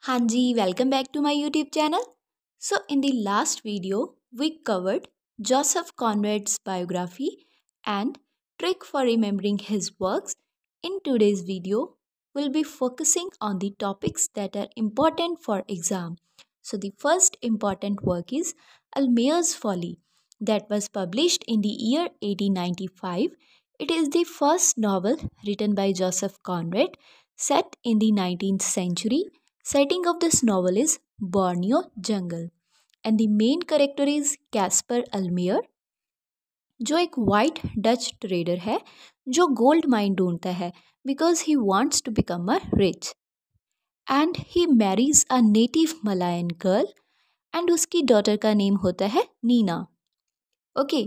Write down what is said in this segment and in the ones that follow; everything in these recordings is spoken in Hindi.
हाँ जी, welcome back to my YouTube channel. So, in the last video, we covered Joseph Conrad's biography and trick for remembering his works. In today's video, we'll be focusing on the topics that are important for exam. So, the first important work is Almayer's Folly, that was published in the year 1895. It is the first novel written by Joseph Conrad set in the 19th century. Setting of this novel is Borneo jungle and the main character is Casper Almeyer, जो एक वाइट डच ट्रेडर है जो गोल्ड माइन ढूंढता है because he wants to become a rich and he marries a native Malayan girl and उसकी डॉटर का नेम होता है Nina. Okay.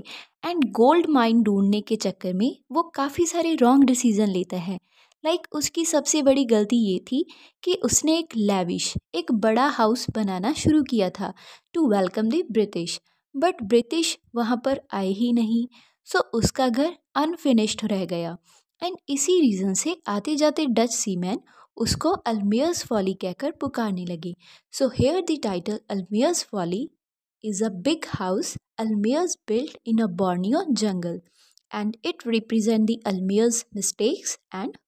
And gold mine ढूंढने के चक्कर में वो काफ़ी सारे रॉन्ग डिसीजन लेता है. उसकी सबसे बड़ी गलती ये थी कि उसने एक बड़ा हाउस बनाना शुरू किया था to welcome the British, but British वहाँ पर आए ही नहीं. सो उसका घर अनफिनिश्ड रह गया एंड इसी रीज़न से आते जाते डच सीमैन उसको अल्मेयर्स फॉली कहकर पुकारने लगे. So here the title Almayer's Folly is a big house Almayers built in a Borneo jungle, and it represents the Almayers' mistakes and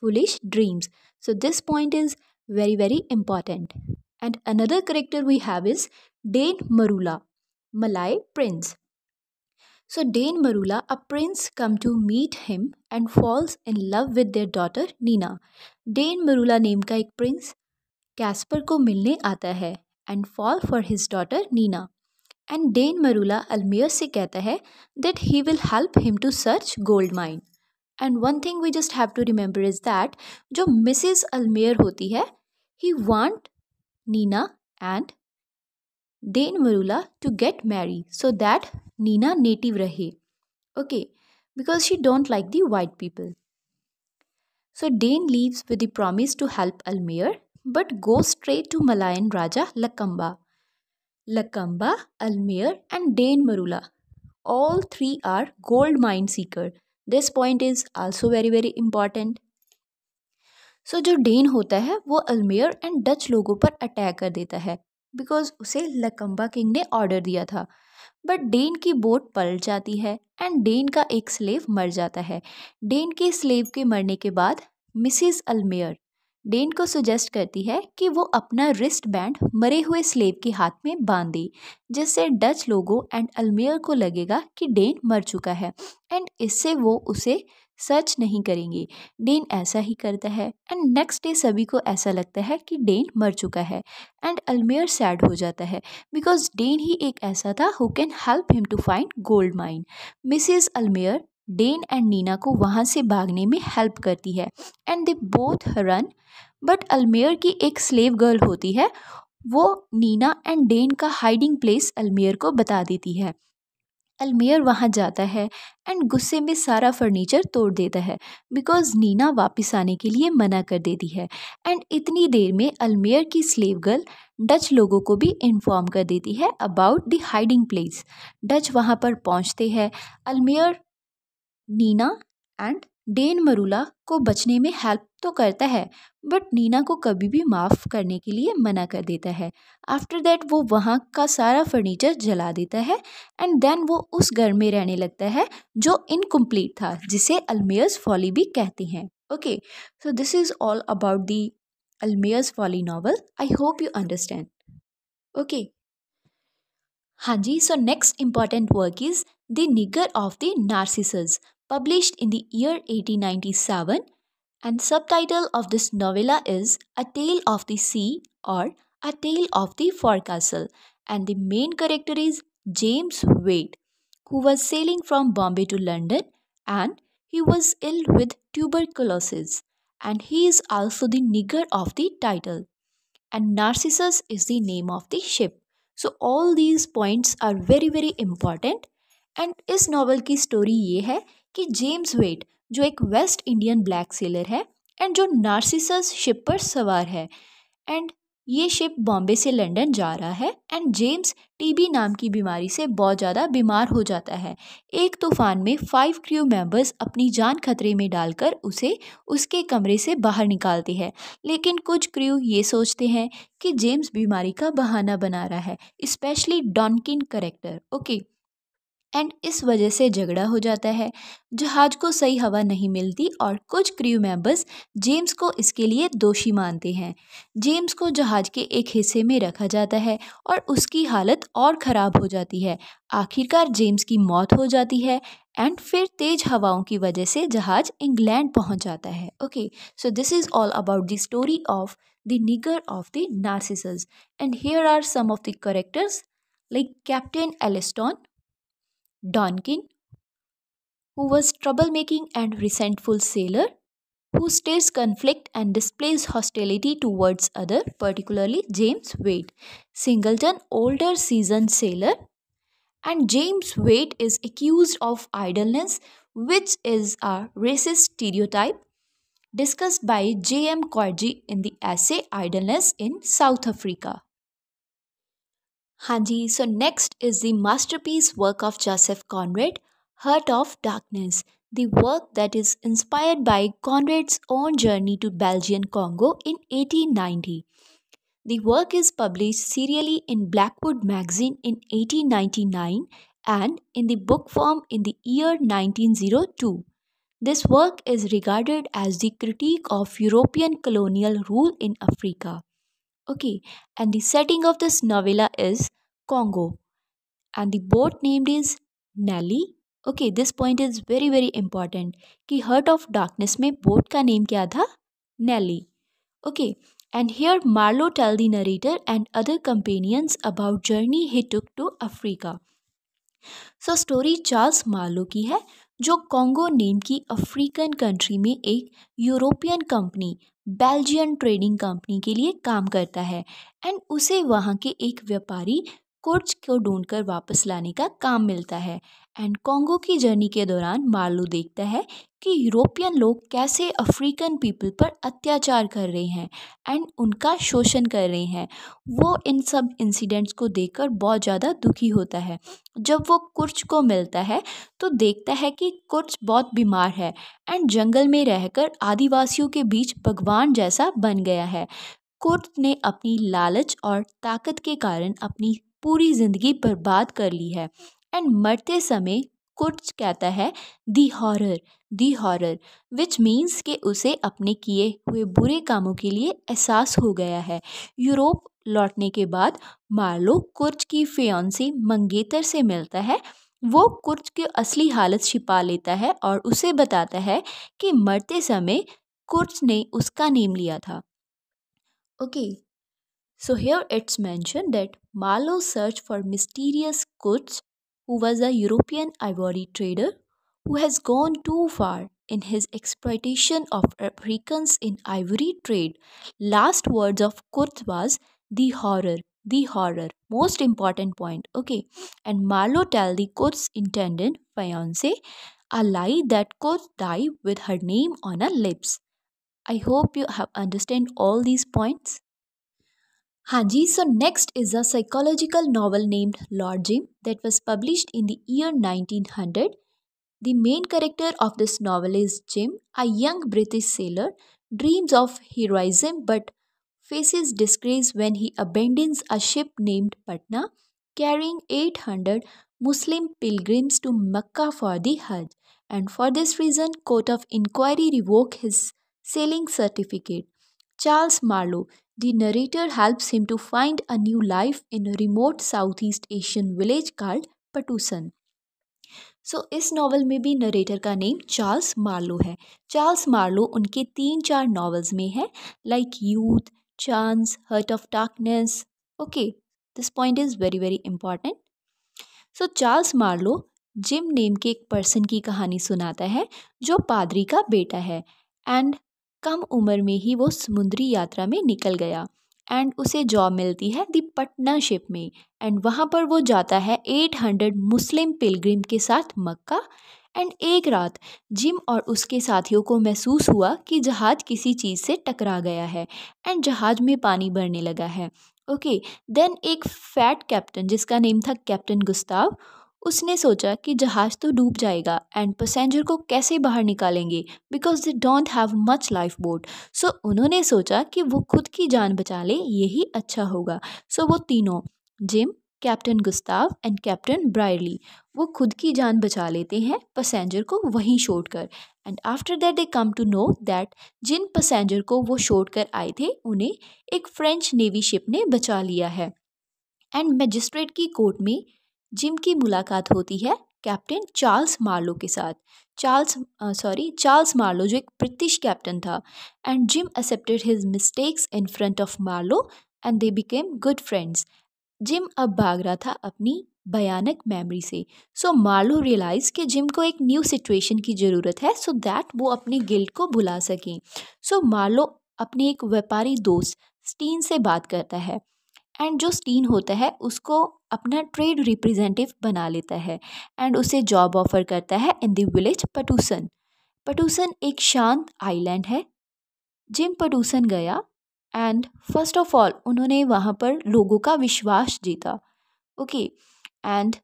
foolish dreams. So this point is very important. And another character we have is Dane Marula, Malay prince. So Dane Marula, a prince, come to meet him and falls in love with their daughter Nina. Dane Marula name का एक प्रिंस कैस्पर को मिलने आता है and fall for his daughter Nina. And Dain Maroola Almayer से कहता है that he will help him to search gold mine. And one thing we just have to remember is that जो मिसेस अल्मेयर होती है he want Nina and Dain Maroola to get marry so that Nina native रहे. Okay, because she don't like the white people. So Dain leaves with the promise to help Almayer but go straight to Malayan raja Lakamba. Lakamba, Almayer, and Dane Marula. All three are gold mine seeker. This point is also very important. So जो डेन होता है वो अल्मेयर एंड डच लोगों पर अटैक कर देता है बिकॉज उसे लकम्बा किंग ने ऑर्डर दिया था. बट डेन की बोट पलट जाती है एंड डेन का एक स्लेव मर जाता है. डेन के स्लेव के मरने के बाद मिसिस अल्मेयर डेन को सजेस्ट करती है कि वो अपना रिस्ट बैंड मरे हुए स्लेव के हाथ में बांध दे जिससे डच लोगों एंड अल्मेयर को लगेगा कि डेन मर चुका है एंड इससे वो उसे सर्च नहीं करेंगे. डेन ऐसा ही करता है एंड नेक्स्ट डे सभी को ऐसा लगता है कि डेन मर चुका है एंड अल्मेयर सैड हो जाता है बिकॉज डेन ही एक ऐसा था who can help him to find gold mine. Mrs Almayer Dain and Nina को वहाँ से भागने में हेल्प करती है and they both run. But Almayer की एक स्लेव गर्ल होती है वो नीना एंड डेन का हाइडिंग प्लेस अल्मेयर को बता देती है. अल्मेयर वहाँ जाता है एंड गुस्से में सारा फर्नीचर तोड़ देता है बिकॉज नीना वापस आने के लिए मना कर देती है. एंड इतनी देर में अल्मेयर की स्लेव गर्ल डच लोगों को भी इन्फॉर्म कर देती है about the hiding place. Dutch वहाँ पर पहुँचते हैं. अल्मेयर नीना एंड डेन मरूला को बचने में हेल्प तो करता है बट नीना को कभी भी माफ़ करने के लिए मना कर देता है. आफ्टर दैट वो वहाँ का सारा फर्नीचर जला देता है एंड देन वो उस घर में रहने लगता है जो इनकम्प्लीट था जिसे अल्मेयर्स फॉली भी कहते हैं. Okay, so this is all about the Almayer's Folly novel. I hope you understand. Okay, हाँ जी. So next important work is the Nigger of the Narcissus, published in the year 1897, and subtitle of this novella is A Tale of the Sea or A Tale of the Forecastle, and the main character is James Wade, who was sailing from Bombay to London and he was ill with tuberculosis, and he is also the nigger of the title, and Narcissus is the name of the ship. So all these points are very important. And इस नॉवल की स्टोरी ये है कि जेम्स वेट जो एक वेस्ट इंडियन ब्लैक सेलर है एंड जो नार्सिसस शिप पर सवार है एंड ये शिप बॉम्बे से लंदन जा रहा है एंड जेम्स टीबी नाम की बीमारी से बहुत ज़्यादा बीमार हो जाता है। एक तूफान में 5 क्रू मेंबर्स अपनी जान खतरे में डालकर उसे उसके कमरे से बाहर निकालते हैं, लेकिन कुछ क्रू ये सोचते हैं कि जेम्स बीमारी का बहाना बना रहा है, स्पेशली डॉनकिन कैरेक्टर। ओके, एंड इस वजह से झगड़ा हो जाता है। जहाज को सही हवा नहीं मिलती और कुछ क्रू मेंबर्स जेम्स को इसके लिए दोषी मानते हैं। जेम्स को जहाज के एक हिस्से में रखा जाता है और उसकी हालत और ख़राब हो जाती है। आखिरकार जेम्स की मौत हो जाती है एंड फिर तेज हवाओं की वजह से जहाज इंग्लैंड पहुंच जाता है। Okay, so this is all about the story of the Nigger of the Narcissus and here are some of the characters like Captain Allistoun, Donkin, who was troublemaking and resentful sailor who stirs conflict and displays hostility towards other, particularly James Wade. Singleton, older seasoned sailor, and James Wade is accused of idleness, which is a racist stereotype discussed by J.M. Corgi in the essay Idleness in South Africa. Hanji, so next is the masterpiece work of Joseph Conrad, Heart of Darkness, the work that is inspired by Conrad's own journey to Belgian Congo in 1890. The work is published serially in Blackwood magazine in 1899 and in the book form in the year 1902. This work is regarded as the critique of European colonial rule in Africa. Okay, and the setting of this novella is Congo, and the boat named is Nelly. Okay, this point is very important कि Heart of Darkness में boat का name क्या था? Nelly. Okay, and here Marlowe tell the narrator and other companions about journey he took to Africa. So story Charles Marlow की है, जो कॉन्गो नेम की अफ्रीकन कंट्री में एक European company Belgian trading company के लिए काम करता है एंड उसे वहाँ के एक व्यापारी कुर्च को ढूंढकर वापस लाने का काम मिलता है। एंड कॉन्गो की जर्नी के दौरान मार्लो देखता है कि यूरोपियन लोग कैसे अफ्रीकन पीपल पर अत्याचार कर रहे हैं एंड उनका शोषण कर रहे हैं। वो इन सब इंसिडेंट्स को देखकर बहुत ज़्यादा दुखी होता है। जब वो कुर्च को मिलता है तो देखता है कि कुर्च बहुत बीमार है एंड जंगल में रहकर आदिवासियों के बीच भगवान जैसा बन गया है। कुर्च ने अपनी लालच और ताकत के कारण अपनी पूरी ज़िंदगी बर्बाद कर ली है एंड मरते समय कुर्च कहता है दी हॉरर विच मीन्स कि उसे अपने किए हुए बुरे कामों के लिए एहसास हो गया है। यूरोप लौटने के बाद मार्लो कुर्च की फियांसी मंगेतर से मिलता है। वो कुर्च की असली हालत छिपा लेता है और उसे बताता है कि मरते समय कुर्च ने उसका नेम लिया था। Okay, so here it's mentioned that Marlowe searched for mysterious Kurtz, who was a European ivory trader who has gone too far in his exploitation of Africans in ivory trade. Last words of Kurtz was the horror. Most important point. Okay, and Marlowe tell the Kurtz intended fiance a lie that Kurtz died with her name on her lips. I hope you have understand all these points. Hanji, so next is a psychological novel named Lord Jim that was published in the year 1900. The main character of this novel is Jim, a young British sailor, dreams of heroism but faces disgrace when he abandons a ship named Patna carrying 800 Muslim pilgrims to Mecca for the Hajj, and for this reason court of inquiry revoke his sailing certificate. Charles Marlowe, the narrator, helps him to find a new life in a remote Southeast Asian village called Patusan. So इस नॉवल में भी नरेटर का नेम चार्ल्स मार्लो है। चार्ल्स मार्लो उनके 3-4 नॉवेल्स में है like Youth, Chance, Heart of Darkness. Okay, this point is very important. So Charles Marlow Jim name के एक पर्सन की कहानी सुनाता है जो पादरी का बेटा है एंड कम उम्र में ही वो समुद्री यात्रा में निकल गया एंड उसे जॉब मिलती है दी पटना शिप में एंड वहाँ पर वो जाता है 800 मुस्लिम पिलग्रिम के साथ मक्का एंड एक रात जिम और उसके साथियों को महसूस हुआ कि जहाज किसी चीज़ से टकरा गया है एंड जहाज में पानी भरने लगा है। ओके, देन एक फैट कैप्टन जिसका नेम था कैप्टन गुस्ताव, उसने सोचा कि जहाज तो डूब जाएगा एंड पैसेंजर को कैसे बाहर निकालेंगे because they don't have much lifeboat. So उन्होंने सोचा कि वो खुद की जान बचा ले, यही अच्छा होगा। सो वो तीनों, Jim, Captain Gustav and Captain Brierly, वो खुद की जान बचा लेते हैं पैसेंजर को वहीं छोड़कर। And after that they come to know that जिन पैसेंजर को वो छोड़कर आए थे उन्हें एक फ्रेंच नेवी शिप ने बचा लिया है। एंड मैजिस्ट्रेट की कोर्ट में जिम की मुलाकात होती है कैप्टन चार्ल्स मार्लो के साथ। चार्ल्स मार्लो जो एक ब्रिटिश कैप्टन था, and Jim accepted his mistakes in front of Marlow and they became good friends. Jim अब भाग रहा था अपनी भयानक मेमोरी से। सो मार्लो रियलाइज कि जिम को एक न्यू सिचुएशन की ज़रूरत है सो दैट वो अपने गिल्ट को भुला सकें। सो मार्लो अपने एक व्यापारी दोस्त स्टीन से बात करता है एंड जो स्टीन होता है उसको अपना ट्रेड रिप्रेजेंटेटिव बना लेता है एंड उसे जॉब ऑफर करता है इन द विलेज पटूसन। पटूसन एक शांत आइलैंड है। जिम पटूसन गया एंड फर्स्ट ऑफ ऑल उन्होंने वहाँ पर लोगों का विश्वास जीता। ओके, एंड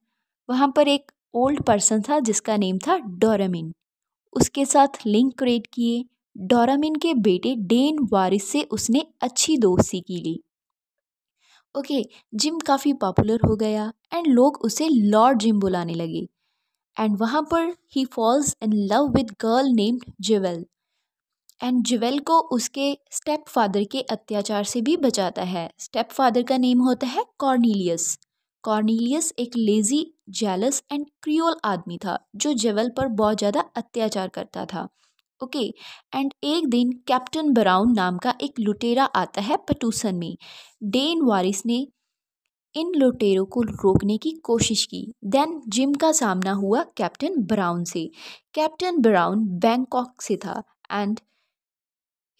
वहाँ पर एक ओल्ड पर्सन था जिसका नेम था डोरामिन, उसके साथ लिंक क्रिएट किए। डोरामिन के बेटे डेन वारिस से उसने अच्छी दोस्ती की ली। ओके, जिम काफ़ी पॉपुलर हो गया एंड लोग उसे लॉर्ड जिम बुलाने लगे। एंड वहाँ पर ही falls in love with girl named Jewel, and Jewel को उसके स्टेप फादर के अत्याचार से भी बचाता है। स्टेप फादर का नेम होता है कॉर्नीलियस। कॉर्नीलियस एक लेजी, जेलस एंड क्रियोल आदमी था जो जिवेल पर बहुत ज़्यादा अत्याचार करता था। ओके, एंड एक दिन कैप्टन ब्राउन नाम का एक लुटेरा आता है पटूसन में। डेन वारिस ने इन लुटेरों को रोकने की कोशिश की। देन जिम का सामना हुआ कैप्टन ब्राउन से। कैप्टन ब्राउन बैंकॉक से था and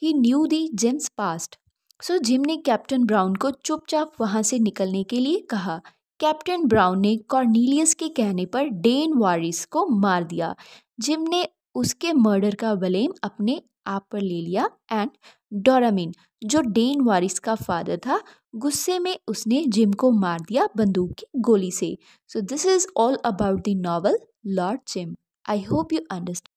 he knew the Jim's past. So Jim ने कैप्टन ब्राउन को चुपचाप वहां से निकलने के लिए कहा। कैप्टन ब्राउन ने कॉर्नीलियस के कहने पर डेन वारिस को मार दिया। जिम ने उसके मर्डर का ब्लेम अपने आप पर ले लिया एंड डोरामिन जो डेन वारिस का फादर था, गुस्से में उसने जिम को मार दिया बंदूक की गोली से। So this is all about the novel Lord Jim. I hope you understand.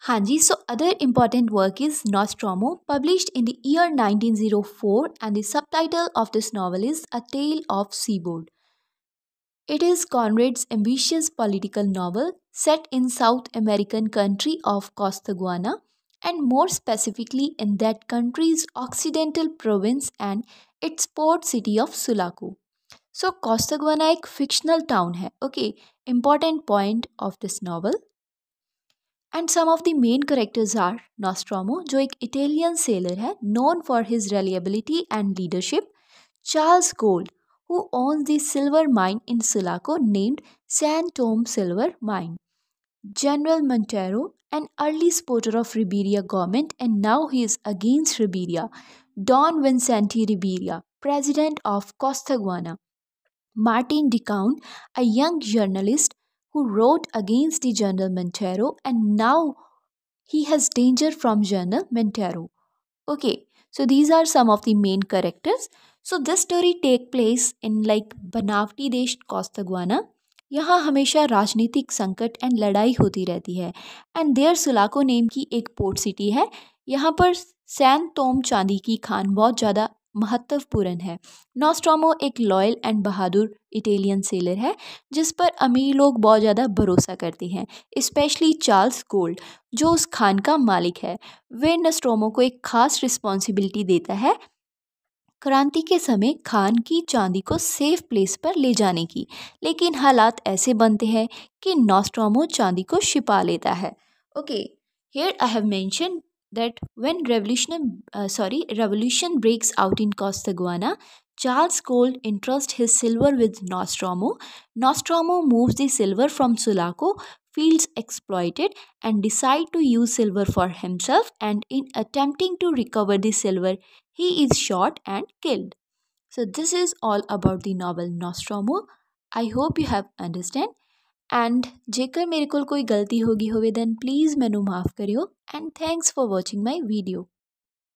हाँ जी, so other important work is Nostromo, published in the year 1904, and the subtitle of this novel is A Tale of Seaboard. It is Conrad's ambitious political novel set in South American country of Costaguana, and more specifically in that country's occidental province and its port city of Sulaco. So Costaguana एक fictional town है. Okay, important point of this novel. And some of the main characters are Nostromo जो एक इटालियन सेलर है known for his reliability and leadership, Charles Gould who owns the silver mine in Sulaco named San Tom Silver Mine, General Montero, an early supporter of Ribeira government and now he is against Ribeira, Don Vincente Ribeira, president of Costaguana, Martin DeCount, a young journalist who wrote against the General Montero and now he has danger from General Montero. Okay, so these are some of the main characters. So this story take place in like बनावटी देश कोस्ताग्वाना। यहाँ हमेशा राजनीतिक संकट एंड लड़ाई होती रहती है एंड देयर सुलाको नेम की एक पोर्ट सिटी है। यहाँ पर सैन तोम चांदी की खान बहुत ज़्यादा महत्वपूर्ण है। नॉस्ट्रोमो एक loyal and Bahadur Italian sailor है जिस पर अमीर लोग बहुत ज़्यादा भरोसा करते हैं, स्पेशली चार्ल्स गोल्ड जो उस खान का मालिक है। वे नॉस्ट्रोमो को एक खास रिस्पॉन्सिबिलिटी देता है क्रांति के समय खान की चांदी को सेफ प्लेस पर ले जाने की, लेकिन हालात ऐसे बनते हैं कि नॉस्ट्रोमो चांदी को छिपा लेता है। Okay, here I have mention that when revolution breaks out in Costaguana, Charles Gold entrusts his silver with Nostromo. Nostromo moves the silver from Sulaco, feels exploited, and decide to use silver for himself. And in attempting to recover the silver, he is shot and killed. So this is all about the novel Nostromo. I hope you have understand. And ਜੇਕਰ ਮੇਰੇ ਕੋਲ ਕੋਈ ਗਲਤੀ ਹੋ ਗਈ ਹੋਵੇ ਦੈਨ ਪਲੀਜ਼ ਮੈਨੂੰ ਮਾਫ ਕਰਿਓ and thanks for watching my video.